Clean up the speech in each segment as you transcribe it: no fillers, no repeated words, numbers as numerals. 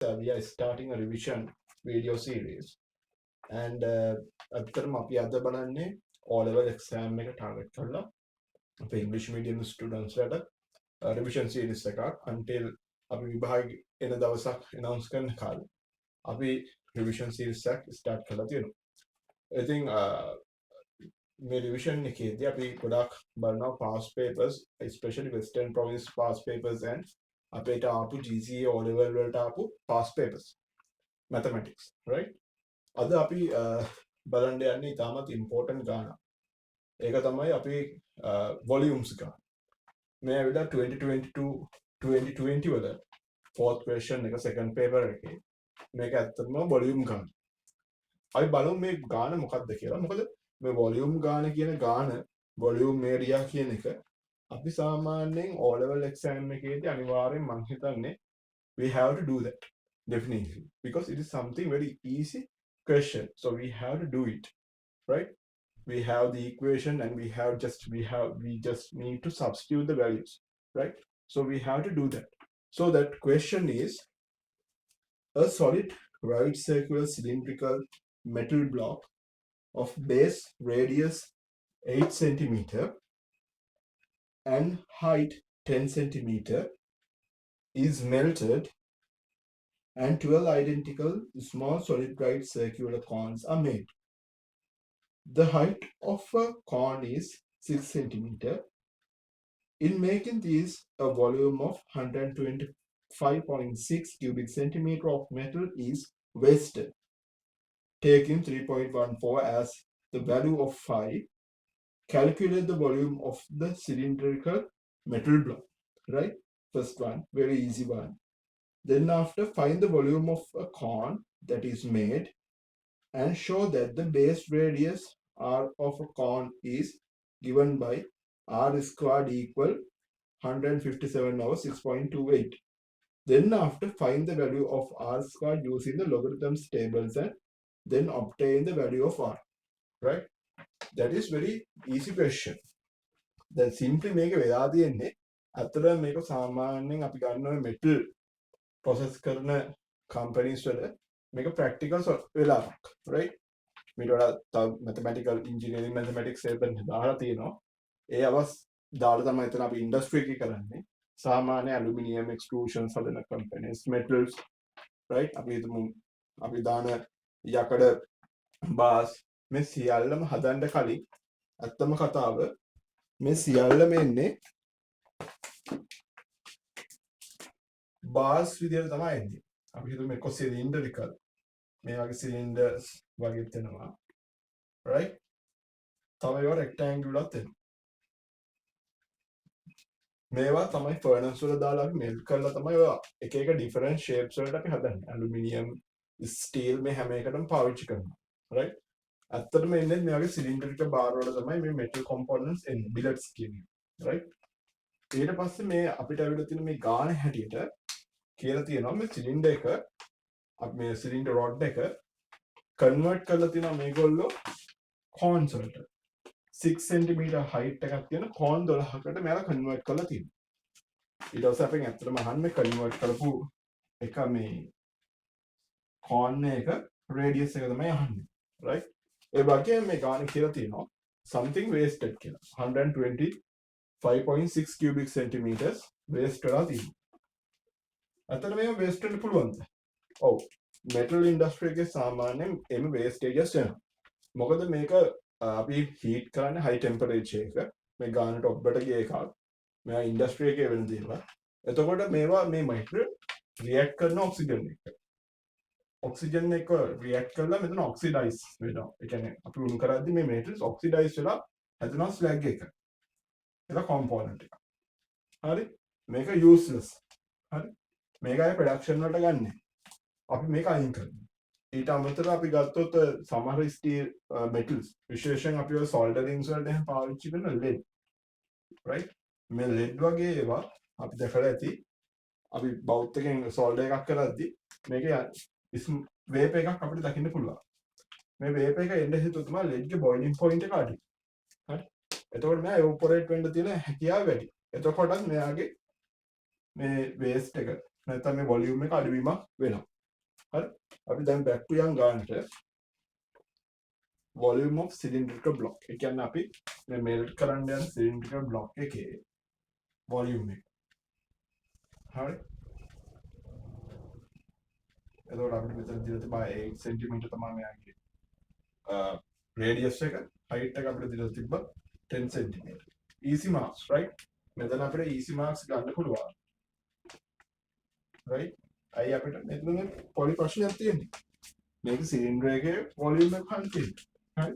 We are starting a revision video series and අතරම අපි අද බලන්නේ O level exam එක target කරලා අපේ English medium students ලට revision series එකක් until අපි විභාග එන දවසක් announce කරන කාලේ අපි revision series එකක් start කරලා තියෙනවා. ඉතින් මේ revision එකේදී අපි ගොඩක් බලනවා past papers, especially Western Province past papers and අපේට ආපු GCA O level වලට ආපු past papers mathematics, right? අද අපි බලන්න යන්නේ ඉතාමත් important ගානක්. ඒක තමයි අපි volumes ගාන. මේ ඇවිල්ලා 2022 2020 වල fourth question එක second paper එකේ මේක ඇත්තටම volume ගාන. අපි බලමු මේ ගාන මොකක්ද කියලා. මොකද මේ volume ගාන කියන ගාන volume area කියන එක අපි සාමාන්‍යයෙන් O level exam එකේදී අනිවාර්යෙන් මම හිතන්නේ we have to do that definitely because it is something very easy question, so we have to do it, right? We have the equation and we just need to substitute the values, right? So we have to do that. So that question is a solid right circular cylindrical metal block of base radius 8 centimeter and height 10 centimeter is melted and 12 identical small solid right circular cones are made. The height of a cone is 6 centimeter. In making these, a volume of 125.6 cubic centimeter of metal is wasted. Taking 3.14 as the value of phi, calculate the volume of the cylindrical metal block, right? First one, very easy one. Then after, find the volume of a cone that is made and show that the base radius r of a cone is given by r squared equal 157 over 6.28. Then after, find the value of r squared using the logarithms tables and then obtain the value of r, right? That is very easy question. That simply make a වෙලා තියෙන්නේ අතර මේක සාමාන්‍යයෙන් අපි ගන්නවා metal process කරන companies වල මේක practical වෙලාවක්, right? මීට වඩා තව mathematical engineering mathematics එකෙන් දාලා තියෙනවා. ඒ අවස් දාලා තමයි එතන අපි industry එකේ කරන්නේ. සාමාන්‍ය aluminium extrusions හදන companies, metals, right? අපි හිතමු අපි දාන යකඩ bars මේ සියල්ලම හදන්න කලින් ඇත්තම කතාව මේ සියල්ලම එන්නේ bars විදියට තමයි එන්නේ. අපි හිතමු මේක cylindrical මේ වගේ cylinders වගේ තියෙනවා, right? තව ඒවා rectangular තියෙනවා. මේවා තමයි furnace වල දාලා අපි melt කරලා තමයි ඔය එක එක different shapes වලට අපි හදන්නේ. aluminium, steel මේ හැම එකටම පාවිච්චි කරනවා, right? ඇත්තටම එන්නේ මේ වගේ cylindrical bar වල තමයි මේ metal components එන්නේ, billets කියන්නේ, right? ඊට පස්සේ මේ අපිට අවිල තියෙන මේ ගාන හැටියට කියලා තියෙනවා මේ cylinder එක අපි මේ cylinder rod එක convert කරලා තියෙනවා මේගොල්ලෝ cones වලට 6 cm height එකක් තියෙන cone 12කට මෙයාලා convert කරලා තියෙනවා. ඊට පස්සේ අපෙන් ඇත්තටම අහන්නේ convert කරපු එක මේ cone එක radius එක තමයි අහන්නේ, right? ඒ වගේම මේ ගාන කියලා තියෙනවා something wasted කියලා 125.6 cubic centimeters waste කරලා තියෙනවා. අතන මේක waste වෙන්න පුළුවන්ද? ඔව්. metal industry එකේ සාමාන්‍යයෙන් එම wastages වෙනවා. මොකද මේක අපි heat කරන්නේ high temperature එක. මේ ගානට ඔබට ගිය එකක්. මෙයා industry එකේ වෙන දේවල්. එතකොට මේවා මේ material react කරන oxygen එක. oxygen එක react කරලා මෙතන oxidize වෙනවා. ඒ කියන්නේ අපි උණු කරද්දි මේ materials oxidize වෙලා හැදෙනවා slag එක. ඒක component එක. හරි? මේක useless. හරි? මේක අය production වලට ගන්න. අපි මේක අයින් කරනවා. ඊට අමතරව අපි ගත්තොත් සමහර steel metals විශේෂයෙන් අපි ඔය solderings වලට එහෙම පාවිච්චි කරන lead, right? මේ lead වගේ ඒවා අපි දැකලා ඇති. අපි බවුත් එකෙන් solder එකක් කරද්දි මේකේ වේප එකක් අපිට දකින්න පුළුවන්. මේ වේප එක එන්න හේතුව තමයි lead ගේ boiling point එක අඩුයි. හරි? එතකොට මෙයා evaporate වෙන්න තියෙන හැකියාව වැඩි. එතකොටත් මෙයාගේ මේ waste එක නැත්නම් මේ volume එක අඩුවීමක් වෙනවා. හරි. අපි දැන් back to යන් ගන්නට volume of cylindrical block. ඒ කියන්නේ අපි මේ melt කරන්න යන cylindrical block එකේ volume එක. හරි. එතකොට අපිට මෙතන දීලා තිබා 8 cm තමයි මෙයාගේ radius එක, height එක අපිට දීලා තිබ්බා 10 cm. easy marks, right? මෙතන අපිට easy marks ගන්න පුළුවන්. right? අයි අපිට මෙතන පොඩි ප්‍රශ්නයක් තියෙනවා. මේක සිලින්ඩර් එකේ වොලියුම් එක ගන්න තියෙනවා. හරි?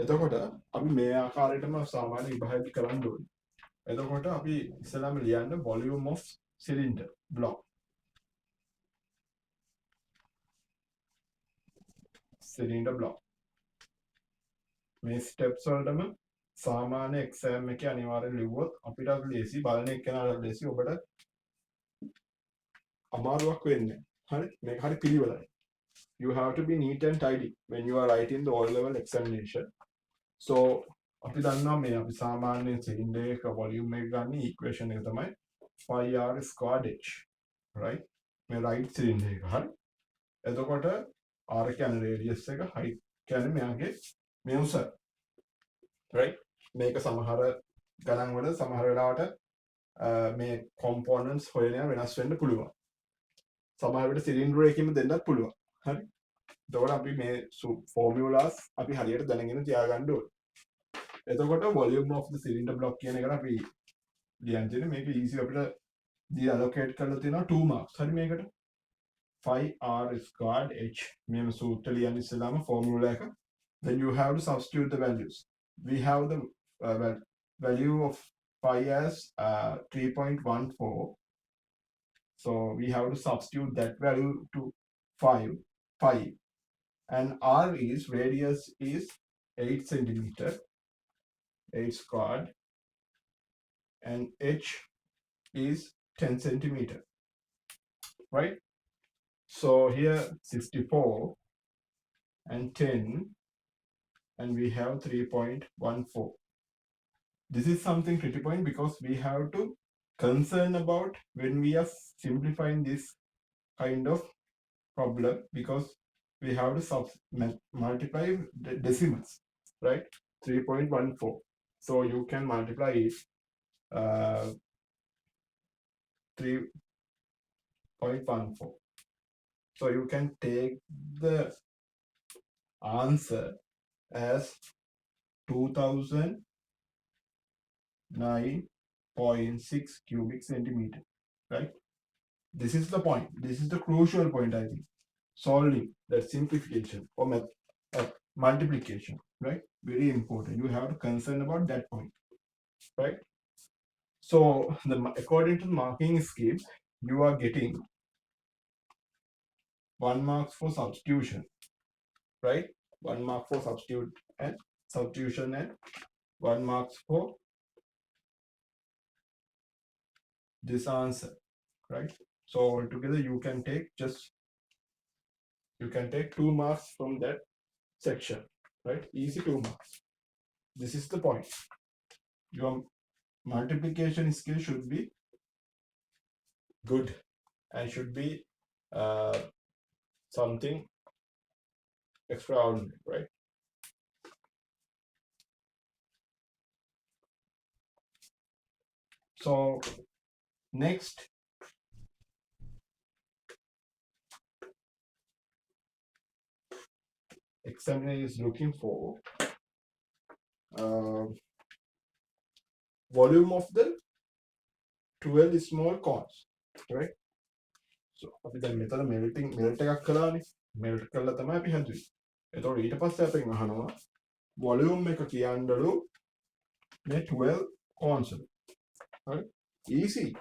එතකොට අපි මේ ආකාරයටම සාමාන්‍ය විභාගය කරන්න ඕනේ. එතකොට අපි ඉස්සෙල්ලාම ලියන්න volume of cylinder block. cylinder block. මේ ස්ටෙප්ස් වලටම සාමාන්‍ය එක්සෑම් එකේ අනිවාර්යෙන් ලිව්වොත් අපිට අර ලේසි බලන එක්කෙනාට ලේසි ඔබට අමාරුවක් වෙන්නේ. හරි? මේක හරි පිළිවෙලයි. You have to be neat and tidy when you are writing the all level examination. So අපි දන්නවා මේ අපි සාමාන්‍ය සිලින්ඩර් එක වොලියුම් එක ගන්න ඉක්වේෂන් එක තමයි 5r squared h, right? මේ රයිට් සිලින්ඩර් එක. හරි? එතකොට r කියන්නේ රේඩියස් එක, height කියන්නේ මෙයාගේ මේ උස. right? මේක සමහර ගණන් වල සමහර වෙලාවට මේ components හොයන වෙනස් වෙන්න පුළුවන්. සමහර විට සිලින්ඩර් එකකින්ම දෙන්නත් පුළුවන්. හරි? එතකොට අපි මේ formulas අපි හරියට දැනගෙන තියාගන්න ඕනේ. එතකොට volume of the cylinder block කියන එකට අපි ලියන්න තියෙන්නේ මේක easy අපිට දී allocate කරලා තියෙනවා 2 marks. හරි මේකට 5r squared h මෙම සූත්‍ර ලියන්න ඉස්සෙල්ලාම formula එක. Then you have to substitute the values. We have the value of phi as 3.14. So we have to substitute that value to 5. And r is radius is 8 centimeter, 8 squared, and h is 10 centimeter, right? So here 64 and 10, and we have 3.14. This is something critical point because we have to concern about when we are simplifying this kind of problem, because we have to multiply the decimals, right? 3.14. So you can multiply it 3.14. So you can take the answer as 2009.6 cubic centimeter, right? This is the point. This is the crucial point, I think. Solving that simplification or multiplication, right? Very important. You have to concern about that point, right? So according to the marking scheme, you are getting 1 mark for substitution, right? 1 mark for substitution and 1 mark for this answer, right? So altogether you can take 2 marks from that section, right? Easy 2 marks. This is the point. Your multiplication skill should be good and should be something extraordinary, right? So next, examiner is looking for volume of the 12 small cones, right? So අපි දැන් මෙතන melt එකක් කළානේ. melt කළා තමයි අපි හදුවේ. එතකොට ඊට පස්සේ අපෙන් අහනවා volume එක කියන්නලු මේ 12 cones වල. right? Easy,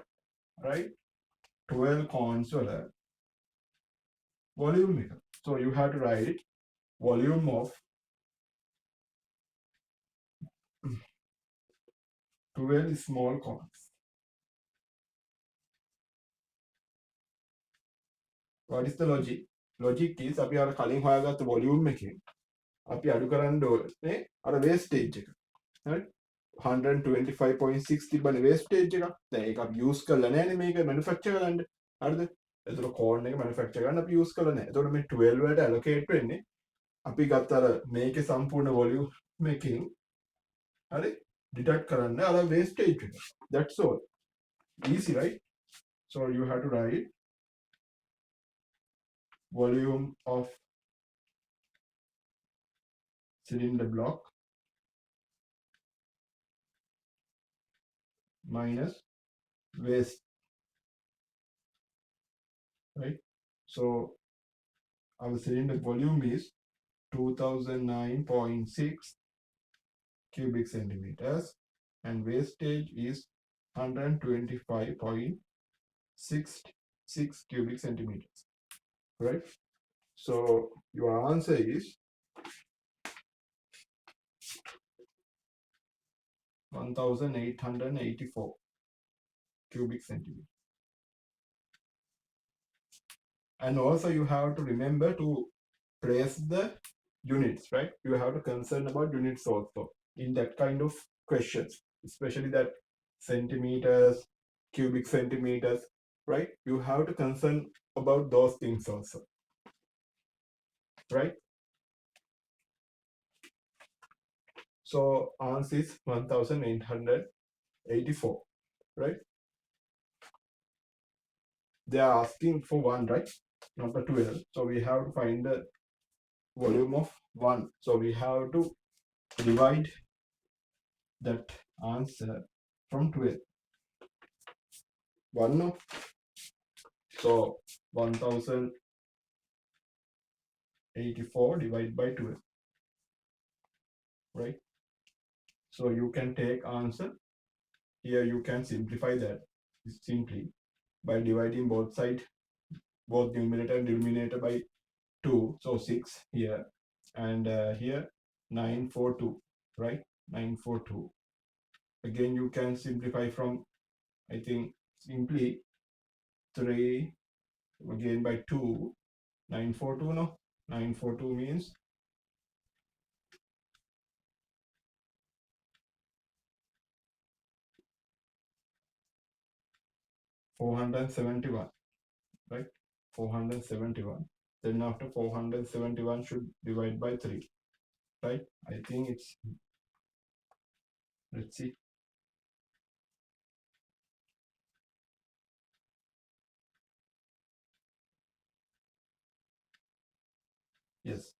right? 12 cones වල volume එක. So you have to write volume of 12 small cones. What is the logic? Logic is අපි අර කලින් හොයාගත්ත volume එකෙන් අපි අඩු කරන්න ඕනේ අර wastage එක. right? 125.6 තිබ්බනේ වේස්ටේජ් එක. දැන් ඒක අපි යූස් කරලා නැහැනේ මේක මැනුෆැක්චර් කරන්න. හරිද? එතකොට කෝන් එක මැනුෆැක්චර් කරන්න අපි යූස් කරලා නැහැ. එතකොට මේ 12 වලට allocate වෙන්නේ අපි ගත්ත අර මේකේ සම්පූර්ණ වොලියුම් එකකින් හරි deduct කරන්න අර wastage එක. That's all. Easy, right? So you have to write volume of cylinder block minus waste, right? So our cylinder volume is 2009.6 cubic centimeters and wastage is 125.66 cubic centimeters, right? So your answer is 1884 cubic centimeters. And also you have to remember to place the units, right? You have to concern about units also in that kind of questions, especially that centimeters, cubic centimeters, right? You have to concern about those things also, right? So answer is 1884, right? They are asking for 1, right? Number 12. So we have to find the volume of 1. So we have to divide that answer from 12. 1, no? So 1084 divided by 12, right? So you can take answer. Here you can simplify that simply by dividing both sides, both numerator and denominator by 2. So 6 here and here 942, right? 942. Again you can simplify from, I think, simply 3 again by 2. 942, no? 942 means 471, right? 471. Then after 471 should divide by 3, right? I think it's, let's see. Yes,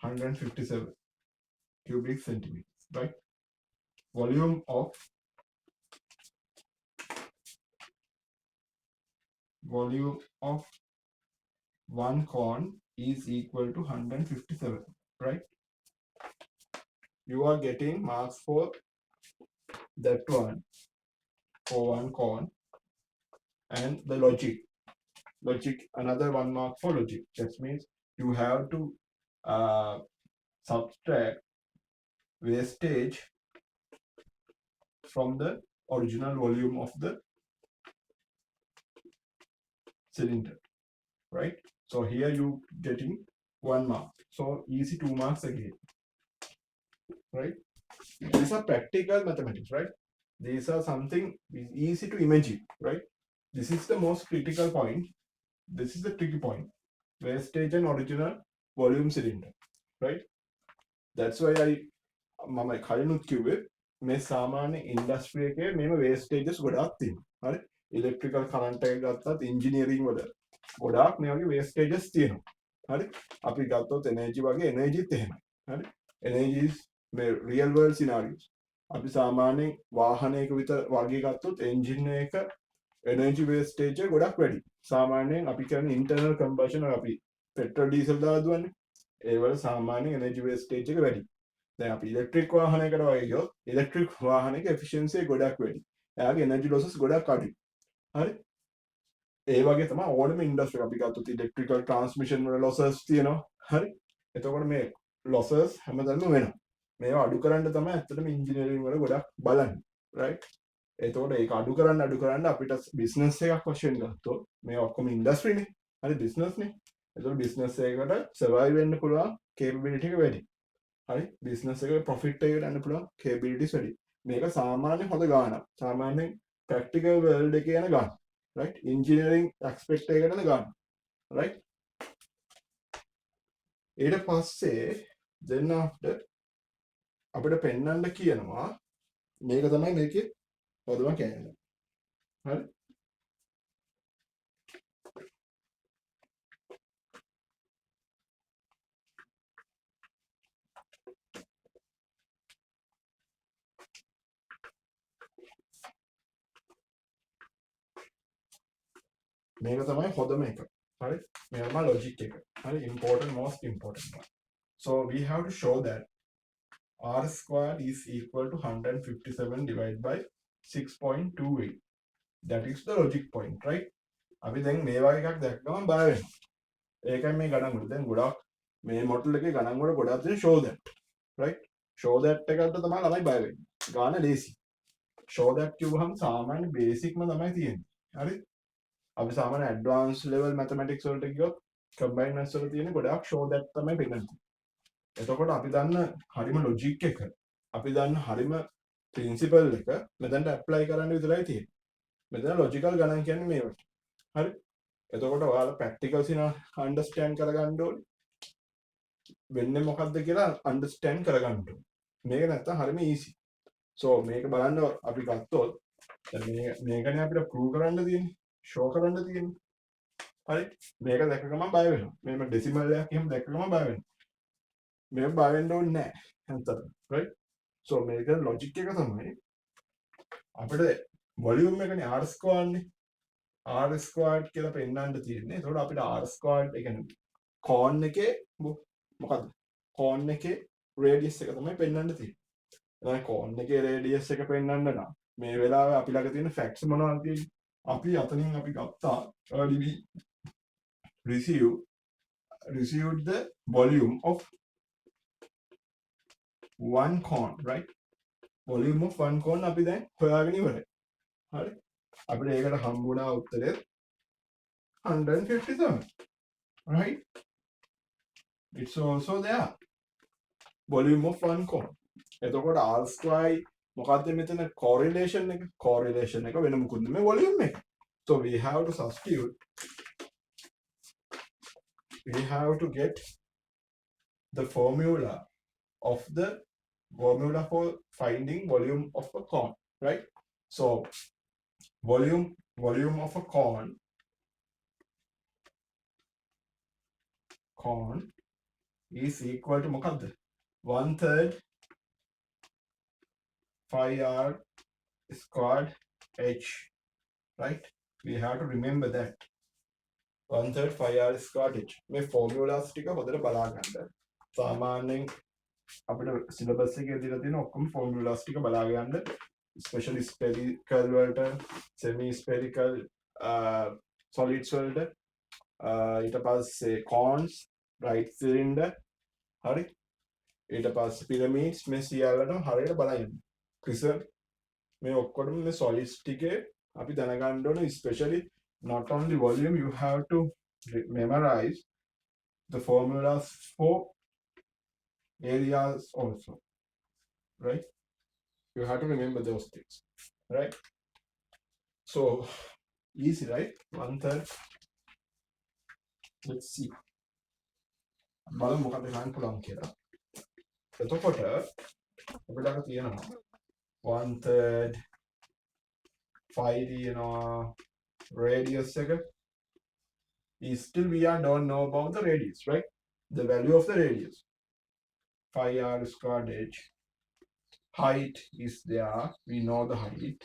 157 cubic centimeters, right? Volume of one cone is equal to 157, right? You are getting marks for that one, for one cone, and the logic, another 1 mark for logic. That means you have to subtract wastage from the original volume of the cylinder, right? So here you getting 1 mark. So easy 2 marks again, right? These are practical mathematics, right? These are something easy to imagine, right? This is the most critical point. This is the tricky point. Wastage and original volume cylinder, right? That's why මම කලිනුත් කිව්වේ මේ සාමාන්‍ය industry එකේ මේව වේස්ටේජස් ගොඩාක් තියෙනවා. හරි? Electrical current එක ගත්තත් ඉන්ජිනියරින් වල ගොඩාක් මේ වගේ වේස්ටේජස් තියෙනවා. හරි? අපි ගත්තොත් එනර්ජි වගේ එනර්ජිත් එහෙමයි. හරි? එනර්ජිස් මේ රියල් වර්ල්ඩ් සිනාරියෝස්. අපි සාමාන්‍යයෙන් වාහනයක විතර වගේ ගත්තොත් එන්ජින් එක එනර්ජි වේස්ටේජ් එක ගොඩක් වැඩි. සාමාන්‍යයෙන් අපි කියන්නේ ඉන්ටර්නල් කම්බෂන් අපි පෙට්‍රල් ඩීසල් දාලා දුවන්නේ. ඒ වල සාමාන්‍ය එනර්ජි වේස්ටේජ් එක වැඩි. දැන් අපි ඉලෙක්ට්‍රික් වාහනයකට වගේ ගියොත් ඉලෙක්ට්‍රික් වාහනයක එෆිෂියන්සි එක ගොඩක් වැඩි. එයාගේ එනර්ජි ලොසස් ගොඩක් අඩුයි. හරි? ඒ වගේ තමයි ඕනම ඉන්ඩස්ට්‍රි අපි ගත්තොත් ඉලෙක්ට්‍රිකල් ට්‍රාන්ස්මිෂන් වල ලොසස් තියෙනවා. හරි? එතකොට මේ ලොසස් හැමදාම වෙනවා. මේවා අඩු කරන්න තමයි ඇත්තටම ඉන්ජිනියරින් වල ගොඩක් බලන්නේ. right? එතකොට ඒක අඩු කරන්න අපිට බිස්නස් එකක් වශයෙන් ගත්තොත් මේ ඔක්කොම ඉන්ඩස්ට්‍රි නේ. හරි බිස්නස් නේ. එතකොට බිස්නස් එකකට සර්වයිව් වෙන්න පුළුවන් කේපබිලිටි එක වැඩි. හරි බිස්නස් එක ප්‍රොෆිට් එකට යන්න පුළුවන් capabilities වැඩි. මේක සාමාන්‍ය හොඳ ගානක්. සාමාන්‍යයෙන් practical world එකේ යන ගාන. right engineering aspect එකට යන ගාන. right ඊට පස්සේ then after අපිට පෙන්වන්න කියනවා මේක තමයි මේකේ පොදුම කියන්නේ. හරි මේක තමයි හොඳම එක. හරි මේක තමයි logic එක. හරි important most important one. So we have to show that r squared is equal to 157 divided by 6.28. That is the logic point, right? අපි දැන් මේ වගේ එකක් දැක්කම බය වෙනවා. ඒකයි මේ ගණන් වල දැන් ගොඩක් මේ මොඩල් එකේ ගණන් වල ගොඩක් තියෙන show that, right? show that එකට තමයි ළමයි බය වෙන්නේ. ගාන ලේසි. show that කිව්වහම සාමාන්‍ය බේසික්ම තමයි තියෙන්නේ. හරි? අපි සාමාන්‍ය ඇඩ්වාන්ස් ලෙවල් මැතමැටික්ස් වලට ගියොත් කම්බයින් මැත්ස් වල තියෙන ගොඩාක් show that තමයි පෙන්නන්නේ. එතකොට අපි දන්න හරිම ලොජික් එක අපි දන්න හරිම ප්‍රින්සිපල් එක මෙතනට ඇප්ලයි කරන්න විතරයි තියෙන්නේ. මෙතන ලොජිකල් ගණන් කියන්නේ මේවට. හරි? එතකොට ඔයාලා ප්‍රැක්ටිකල් සින අන්ඩර්ස්ටෑන්ඩ් කරගන්න ඕනේ. වෙන්නේ මොකක්ද කියලා අන්ඩර්ස්ටෑන්ඩ් කරගන්න ඕනේ. මේක නැත්තම් හරිම ඊසි. සෝ මේක බලන්න අපි ගත්තොත් මේකනේ අපිට ප්‍රූව් කරන්න තියෙන්නේ. ෂෝ කරන්න තියෙන්නේ. හරි? මේක දැක්ක ගමන් බය වෙනවා. මේක ඩෙසිමල් එකක් එහෙම දැක්ක ගමන් බය වෙනවා. මේක බය වෙන්න ඕනේ නැහැ. හරිද? right? so මේක ලොජික් එක තමයි අපිට වොලියුම් එකනේ r squared නේ. r squared කියලා පෙන්නන්න තියෙන්නේ. ඒතකොට අපිට r squared ඒ කියන්නේ කෝන් එකේ මොකද්ද? කෝන් එකේ රේඩියස් එක තමයි පෙන්වන්න තියෙන්නේ. දැන් කෝන් එකේ රේඩියස් එක පෙන්වන්න නම් මේ වෙලාවේ අපි ළඟ තියෙන ෆැක්ට්ස් මොනවද තියෙන්නේ? අපි අතනින් අපි ගත්තා early received the volume of one cone, right? volume of one cone අපි දැන් හොයාගෙන ඉවරයි. හරි? අපිට ඒකට හම්බුණා උත්තරේ 157. right? it's also there. volume of one cone. එතකොට r square මොකද්ද මෙතන correlation එක? correlation එක වෙන මොකුත් නෙමෙයි volume එක. so we have to substitute. we have to get the formula for finding volume of a cone, right? so volume of a cone is equal to මොකද්ද? 1/3 phi r squared h, right? we have to remember that 1/3 phi r squared h. මේ formulas ටික හොඳට බලා ගන්න. සාමාන්‍යයෙන් අපිට syllabus එකේ දීලා තියෙන ඔක්කොම formulas ටික බලා ගන්න. especially spherical වලට, semi spherical solids වලට ඊට පස්සේ cones, right cylinder, හරි? ඊට පස්සේ pyramids මේ සියල්ලටම හරියට බලන්න. prism මේ ඔක්කොටම මේ solids ටිකේ අපි දැනගන්න ඕනේ. especially not only volume, you have to memorize the formulas for areas also, right? you have to remember those things, right? so easy, right? 1/3. let's see බලමු මොකක්ද ගන්න පුළුවන් කියලා. එතකොට අපිට අර තියෙනවා 1/3 phi තියෙනවා radius එක. still we don't know about the radius, right? the value of the radius phi r squared h. height is there, we know the height,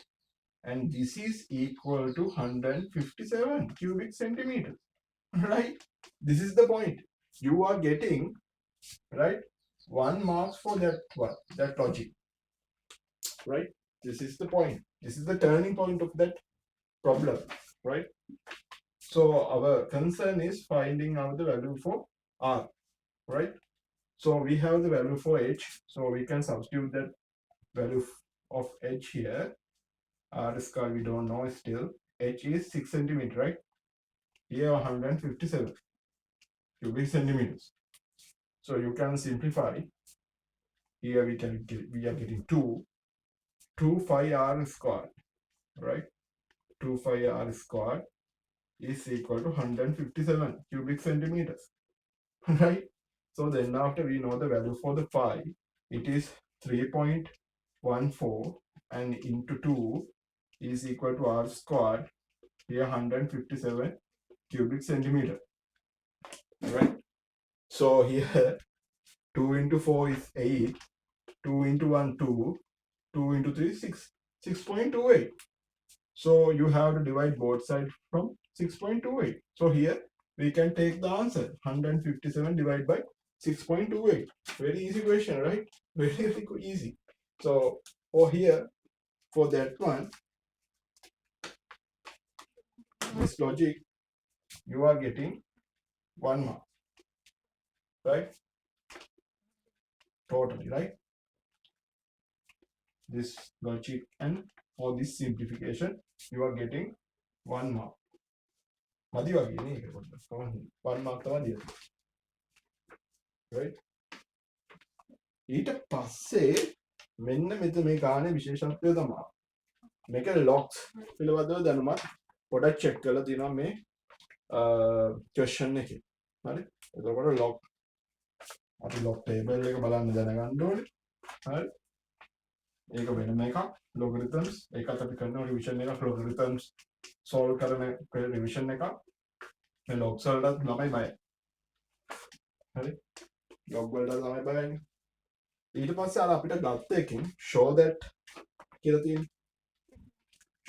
and this is equal to 157 cubic centimeters, right? this is the point you are getting, right? 1 marks for that one, that logic, right? this is the point, this is the turning point of that problem, right? so our concern is finding out the value for r, right? so we have the value for h, so we can substitute that value of h here. r square we don't know still. h is 6 centimeter, right? here 157 cubic centimeters. so you can simplify here we are getting 2 r squared, right? 2 r squared is equal to 157 cubic centimeters, right? So then after we know the value for the phi, it is 3.14 and into 2 is equal to r squared, here 157 cubic centimeter, right? So here 2 into 4 is 8, 2 into 1 2, 2 into 3 6, 6.28. So you have to divide both sides from 6.28. So here we can take the answer 157 divided by 6.28. Very easy question, right? Very easy. So for here, for that one, this logic, you are getting 1 mark, right? Totally, right? This logic, and for this simplification, you are getting 1 mark. මදි වගේ නේ ඒක පොඩ්ඩක් 1 mark තමයි දීලා. right? ඊට පස්සේ මෙන්න මෙතන මේ ගානේ විශේෂත්වය තමයි මේක ලොක්ස් පිළිබඳව දැනුමත් පොඩක් චෙක් කරලා තියෙනවා මේ ක්වෙස්චන් එකේ. හරි? එතකොට ලොක් අපි ලොක් ටේබල් එක බලන්න දැනගන්න ඕනේ. හරි? ඒක වෙනම එකක් ලොගරිතම්ස් ඒකත් අපි කරන රිවිෂන් එකක් ලොගරිතම්ස් සෝල්ව් කරන රිවිෂන් එකක් මේ ලොග්ස් වලට ළමයි බයයි. හරි? ලොග් වලට ළමයි බයයි. ඊට පස්සේ අර අපිට ගත්ත එකකින් show that කියලා තියෙනවා.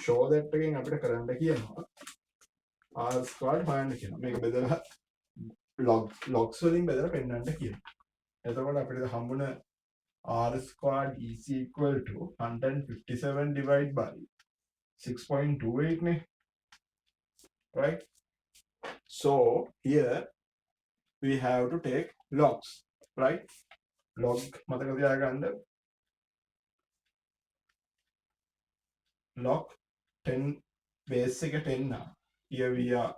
show that එකෙන් අපිට කරන්න කියනවා r squared හොයන්න කියනවා. මේක බෙදලා logs වලින් බෙදලා පෙන්නන්න කියනවා. එතකොට අපිට හම්බුන r squared is equal to 157 divided by 6.28 නේ. right? So here we have to take logs, right? log මතක තියාගන්න log 10 base එක 10 now. Here we are,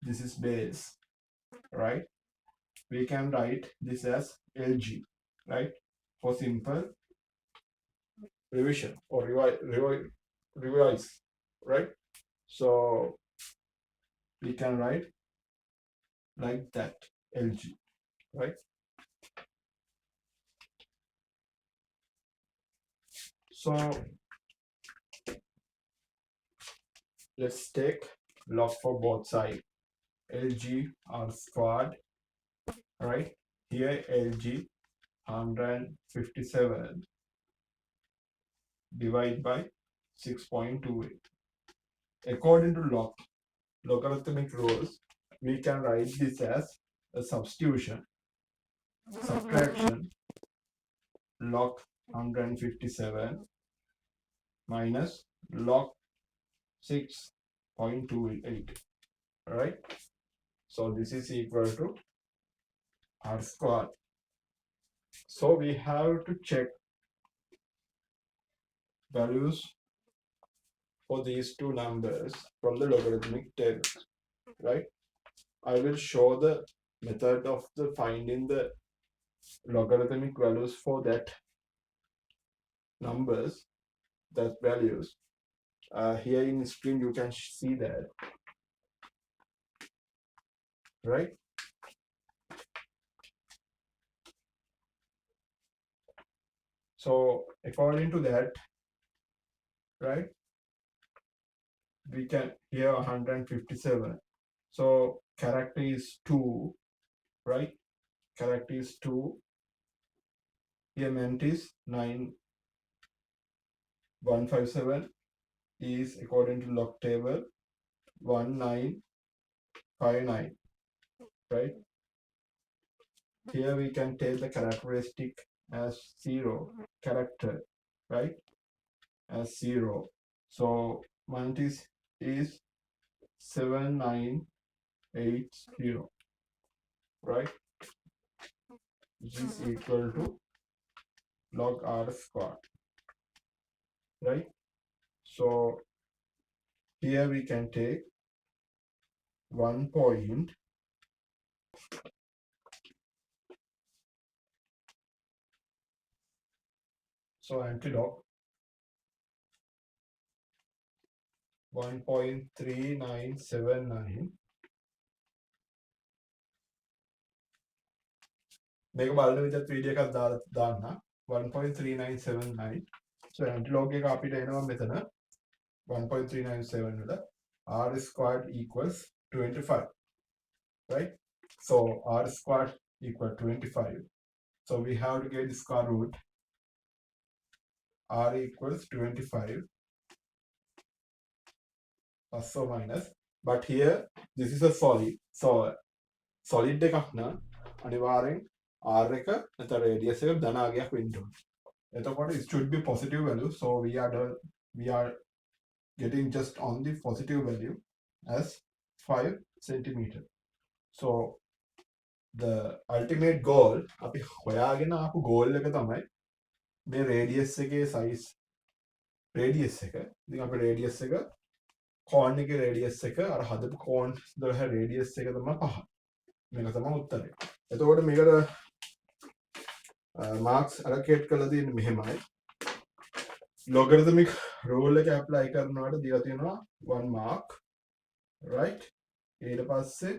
this is base, right? We can write this as lg, right? For simple revision or revise, right? So we can write like that, lg, right? So let's take log for both sides. lg r squared, right? Here lg 157 divided by 6.28. According to logarithmic rules, we can write this as a substitution, subtraction, log 157 minus log 6.28, right? So this is equal to r squared. So we have to check values for these two numbers from the logarithmic table, right? I will show the method of the finding the logarithmic values for that numbers, that values. Here in screen you can see that, right? So according to that, right, we can here 157. So character is 2, right? Character is 2. Here ment is 9157 is according to log table 1959, right? Here we can take the characteristic as 0, character, right, as 0. So ment is 7980, right? Which is equal to log r squared, right? So here we can take 1.0 So anti-log 1.3979 මේක බලන විදිහත් video එකක් දාන්න 1.3979 so anti-log එක අපිට එනවා මෙතන 1.397 වල r squared equals 25, right? So r squared equal 25, so we have to get the square root r equals 25 plus or minus, but here this is a solid, so solid එකක් නම් අනිවාර්යෙන් r එක නැත්නම් radius එක ධනාගයක් වෙන්න ඕනේ. එතකොට it should be positive value, so we are getting just only positive value as 5 centimeter. So the ultimate goal අපි හොයාගෙන ආපු goal එක තමයි මේ radius එකේ size radius එක. ඉතින් අපි radius එක cone එකේ radius එක අර හදපු cone 12 radius එක තමයි 5. මේක තමයි උත්තරේ. එතකොට මේකට marks allocate කරලා තියෙන්නේ මෙහෙමයි. logarithmic rule එක apply කරනකොට දීලා තියෙනවා 1 mark, right? ඊට පස්සේ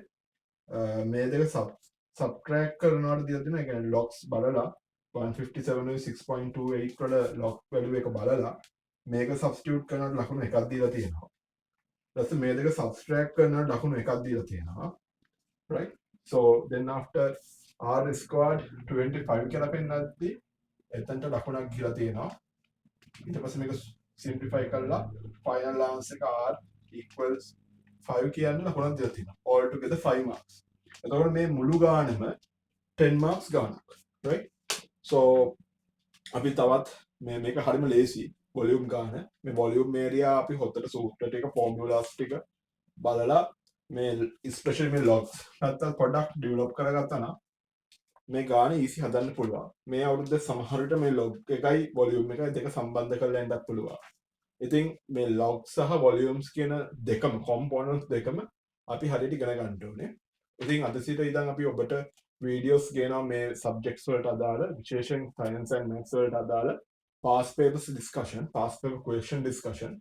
මේ දෙක subtract කරනවට දීලා තියෙනවා. ඒ කියන්නේ logs බලලා 157 6.28 වල log value එක බලලා මේක substitute කරනවට ලකුණු එකක් දීලා තියෙනවා. ඊට පස්සේ මේ දෙක subtract කරනවට ලකුණු එකක් දීලා තියෙනවා, right? So then after r squared 25 කියලා පෙන්නද්දි එතනට ලකුණක් ගිහලා තියෙනවා. ඊට පස්සේ මේක simplify කරලා final answer එක r equals 5 කියන ලකුණක් දීලා තියෙනවා. all together 5 marks. එතකොට මේ මුළු ගානම 10 marks ගානක්, right? So අපි තවත් මේක හරිම ලේසි volume ගාන. මේ volume area අපි හොතට සූත්‍ර ටික formulas ටික බලලා මේ especially මේ logs නැත්තම් පොඩ්ඩක් develop කරගත්තා නම් මේ ගාන easy හදන්න පුළුවන්. මේ අවුරුද්ද සමහර විට මේ log එකයි volume එකයි දෙක සම්බන්ධ කරලා යන්නත් පුළුවන්. ඉතින් මේ logs සහ volumes කියන දෙකම components දෙකම අපි හරියට ඉගෙන ගන්න ඕනේ. ඉතින් අද සිට ඉඳන් අපි ඔබට videos ගේනවා මේ subjects වලට අදාළ විශේෂයෙන් science and maths වලට අදාළ past papers discussion, past paper question discussion.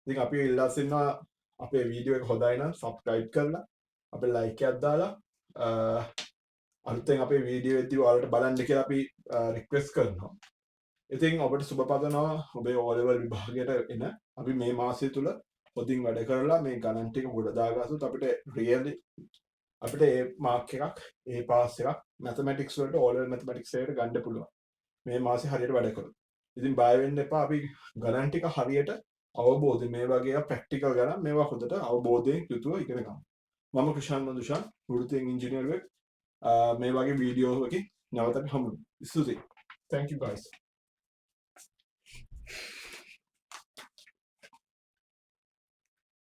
ඉතින් අපි ඉල්ලා සිටිනවා අපේ වීඩියෝ එක හොඳයි නම් subscribe කරලා අපේ like එකක් දාලා අලුතෙන් අපේ වීඩියෝ එද්දී ඔයාලට බලන්න කියලා අපි request කරනවා. ඉතින් ඔබට සුබ පතනවා ඔබේ O level විභාගයට එන. අපි මේ මාසය තුල පොදින් වැඩ කරලා මේ ගණන් ටික ගොඩ දාගත්තොත් අපිට really අපිට ඒ මාක් එකක් ඒ පාස් එකක් mathematics වලට O level mathematics එකට ගන්න පුළුවන්. මේ මාසෙ හරියට වැඩ කරොත්. ඉතින් බය වෙන්න එපා. අපි ගණන් ටික හරියට අවබෝධයෙන් මේ වගේ ප්‍රැක්ටිකල් ගණන් මේවා හොඳට අවබෝධයෙන් යුතුව ඉගෙන ගන්න. මම කුෂාන් මදුෂාන් වෘත්තීය ඉංජිනේරුවෙක්. මේ වගේ වීඩියෝ එකකින් නැවත අපි හමු වෙමු. ස්තුතියි. Thank you guys.